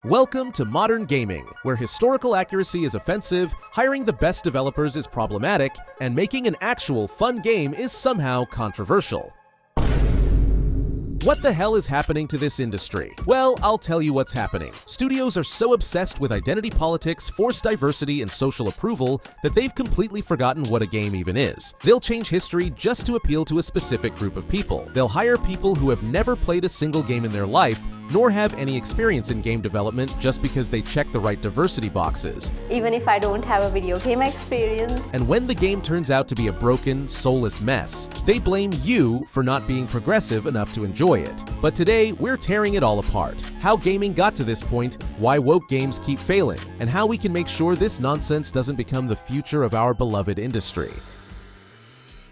Welcome to modern gaming, where historical accuracy is offensive, hiring the best developers is problematic, and making an actual fun game is somehow controversial. What the hell is happening to this industry? Well, I'll tell you what's happening. Studios are so obsessed with identity politics, forced diversity, and social approval that they've completely forgotten what a game even is. They'll change history just to appeal to a specific group of people. They'll hire people who have never played a single game in their life, nor have any experience in game development just because they check the right diversity boxes. Even if I don't have a video game experience. And when the game turns out to be a broken, soulless mess, they blame you for not being progressive enough to enjoy it. But today, we're tearing it all apart. How gaming got to this point, why woke games keep failing, and how we can make sure this nonsense doesn't become the future of our beloved industry.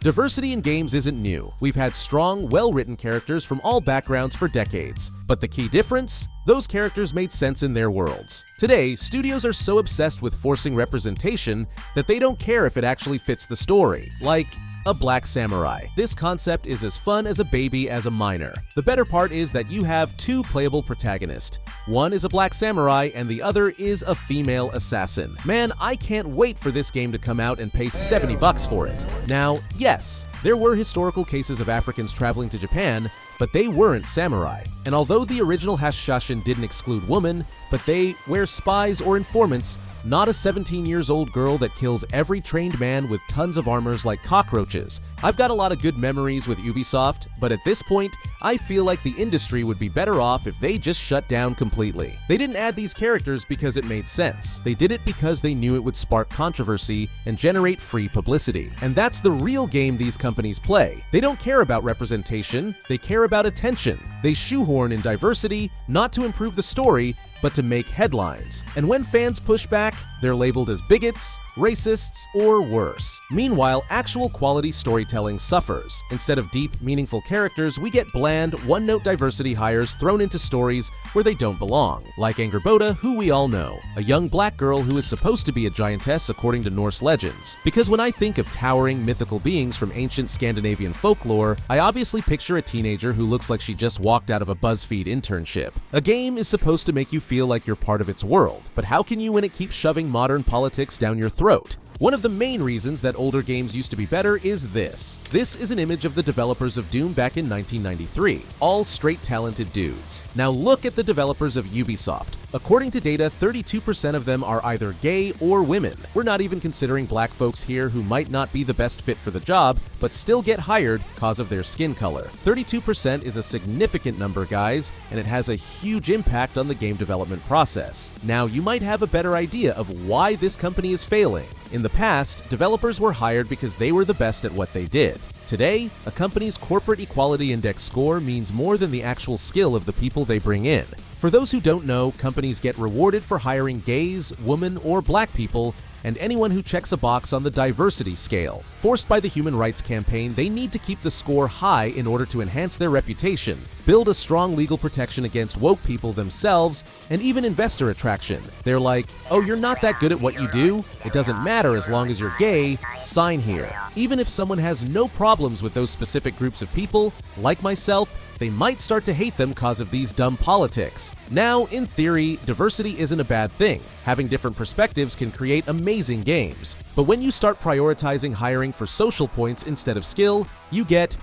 Diversity in games isn't new. We've had strong, well-written characters from all backgrounds for decades. But the key difference? Those characters made sense in their worlds. Today, studios are so obsessed with forcing representation that they don't care if it actually fits the story. Like a black samurai. This concept is as fun as a baby as a minor. The better part is that you have two playable protagonists. One is a black samurai and the other is a female assassin. Man, I can't wait for this game to come out and pay $70 for it. Now, yes, there were historical cases of Africans traveling to Japan, but they weren't samurai. And although the original Hashashin didn't exclude women, but they were spies or informants, not a 17-year-old girl that kills every trained man with tons of armors like cockroaches. I've got a lot of good memories with Ubisoft, but at this point, I feel like the industry would be better off if they just shut down completely. They didn't add these characters because it made sense. They did it because they knew it would spark controversy and generate free publicity. And that's the real game these companies play. They don't care about representation, they care about attention. They shoehorn in diversity, not to improve the story, but to make headlines. And when fans push back, they're labeled as bigots, racists, or worse. Meanwhile, actual quality storytelling suffers. Instead of deep, meaningful characters, we get bland, one-note diversity hires thrown into stories where they don't belong. Like Angerboda, who we all know, a young black girl who is supposed to be a giantess according to Norse legends. Because when I think of towering, mythical beings from ancient Scandinavian folklore, I obviously picture a teenager who looks like she just walked out of a BuzzFeed internship. A game is supposed to make you feel like you're part of its world, but how can you when it keeps shoving modern politics down your throat? One of the main reasons that older games used to be better is this. This is an image of the developers of Doom back in 1993. All straight talented dudes. Now look at the developers of Ubisoft. According to data, 32% of them are either gay or women. We're not even considering black folks here who might not be the best fit for the job, but still get hired because of their skin color. 32% is a significant number, guys, and it has a huge impact on the game development process. Now, you might have a better idea of why this company is failing. In the past, developers were hired because they were the best at what they did. Today, a company's corporate equality index score means more than the actual skill of the people they bring in. For those who don't know, companies get rewarded for hiring gays, women, or black people, and anyone who checks a box on the diversity scale. Forced by the Human Rights Campaign, they need to keep the score high in order to enhance their reputation, build a strong legal protection against woke people themselves, and even investor attraction. They're like, oh, you're not that good at what you do? It doesn't matter as long as you're gay, sign here. Even if someone has no problems with those specific groups of people, like myself, they might start to hate them because of these dumb politics. Now, in theory, diversity isn't a bad thing. Having different perspectives can create amazing games. But when you start prioritizing hiring for social points instead of skill, you get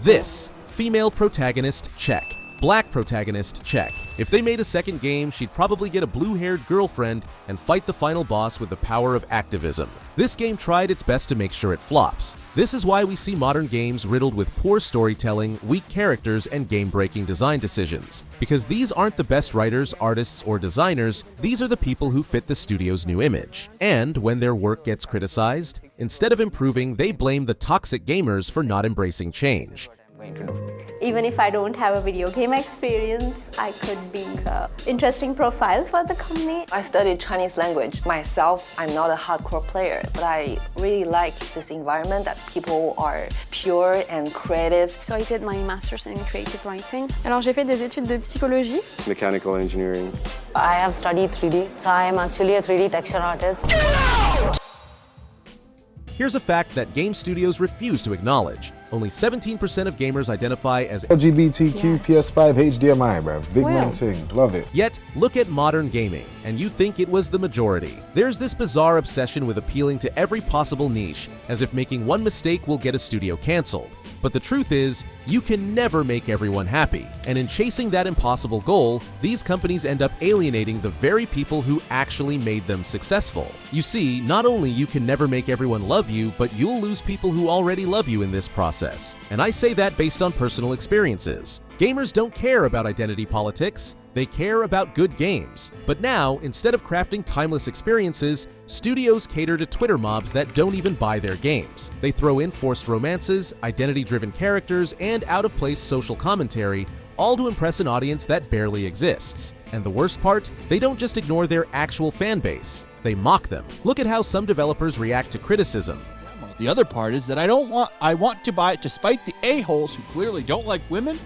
this. Female protagonist, check. Black protagonist, check. If they made a second game, she'd probably get a blue-haired girlfriend and fight the final boss with the power of activism. This game tried its best to make sure it flops. This is why we see modern games riddled with poor storytelling, weak characters, and game-breaking design decisions. Because these aren't the best writers, artists, or designers, these are the people who fit the studio's new image. And when their work gets criticized, instead of improving, they blame the toxic gamers for not embracing change. Even if I don't have a video game experience, I could be an interesting profile for the company. I studied Chinese language. Myself, I'm not a hardcore player, but I really like this environment that people are pure and creative. So I did my master's in creative writing. Alors j'ai fait des études de psychologie. Mechanical engineering. I have studied 3D, so I am actually a 3D texture artist. Here's a fact that game studios refuse to acknowledge. Only 17% of gamers identify as LGBTQ, Yes. PS5, HDMI, bruv. Big Well. man thing. Love it. Yet, look at modern gaming, and you'd think it was the majority. There's this bizarre obsession with appealing to every possible niche, as if making one mistake will get a studio cancelled. But the truth is, you can never make everyone happy, and in chasing that impossible goal, these companies end up alienating the very people who actually made them successful. You see, not only you can never make everyone love you, but you'll lose people who already love you in this process. And I say that based on personal experiences. Gamers don't care about identity politics, they care about good games. But now, instead of crafting timeless experiences, studios cater to Twitter mobs that don't even buy their games. They throw in forced romances, identity-driven characters, and out-of-place social commentary, all to impress an audience that barely exists. And the worst part, they don't just ignore their actual fan base, they mock them. Look at how some developers react to criticism. The other part is that I want to buy it despite the a-holes who clearly don't like women,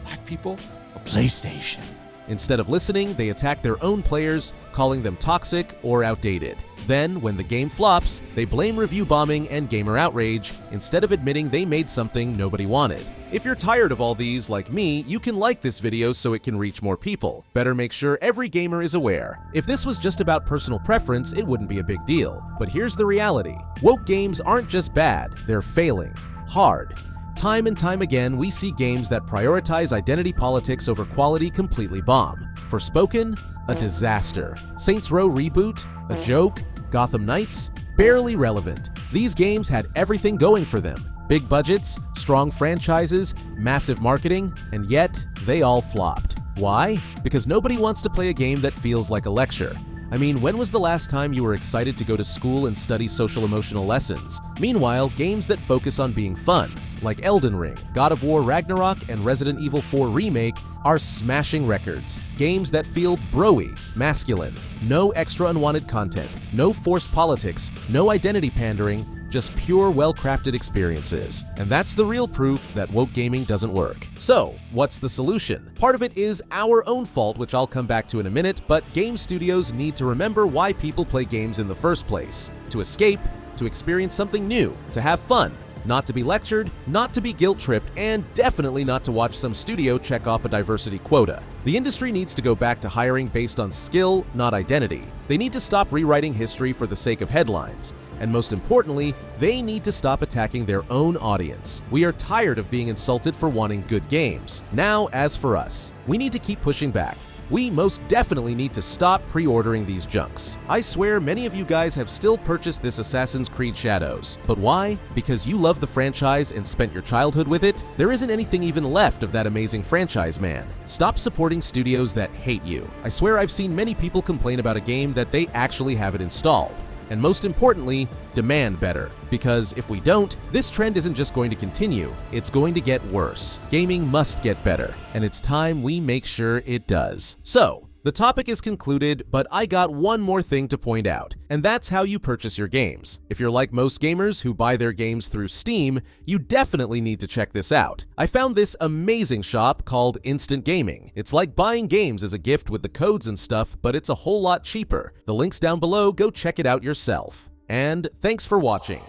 black people, or PlayStation. Instead of listening, they attack their own players, calling them toxic or outdated. Then, when the game flops, they blame review bombing and gamer outrage, instead of admitting they made something nobody wanted. If you're tired of all these, like me, you can like this video so it can reach more people. Better make sure every gamer is aware. If this was just about personal preference, it wouldn't be a big deal. But here's the reality. Woke games aren't just bad, they're failing. Hard. Time and time again, we see games that prioritize identity politics over quality completely bomb. Forspoken, a disaster. Saints Row Reboot, a joke. Gotham Knights, barely relevant. These games had everything going for them. Big budgets, strong franchises, massive marketing, and yet they all flopped. Why? Because nobody wants to play a game that feels like a lecture. I mean, when was the last time you were excited to go to school and study social-emotional lessons? Meanwhile, games that focus on being fun, like Elden Ring, God of War Ragnarok, and Resident Evil 4 Remake, are smashing records. Games that feel bro-y, masculine, no extra unwanted content, no forced politics, no identity pandering, just pure, well-crafted experiences. And that's the real proof that woke gaming doesn't work. So, what's the solution? Part of it is our own fault, which I'll come back to in a minute, but game studios need to remember why people play games in the first place. To escape, to experience something new, to have fun. Not to be lectured, not to be guilt-tripped, and definitely not to watch some studio check off a diversity quota. The industry needs to go back to hiring based on skill, not identity. They need to stop rewriting history for the sake of headlines. And most importantly, they need to stop attacking their own audience. We are tired of being insulted for wanting good games. Now, as for us, we need to keep pushing back. We most definitely need to stop pre-ordering these junks. I swear many of you guys have still purchased this Assassin's Creed Shadows. But why? Because you love the franchise and spent your childhood with it? There isn't anything even left of that amazing franchise, man. Stop supporting studios that hate you. I swear I've seen many people complain about a game that they actually have it installed. And most importantly, demand better. Because if we don't, this trend isn't just going to continue, it's going to get worse. Gaming must get better, and it's time we make sure it does. So, the topic is concluded, but I got one more thing to point out, and that's how you purchase your games. If you're like most gamers who buy their games through Steam, you definitely need to check this out. I found this amazing shop called Instant Gaming. It's like buying games as a gift with the codes and stuff, but it's a whole lot cheaper. The link's down below, go check it out yourself. And thanks for watching.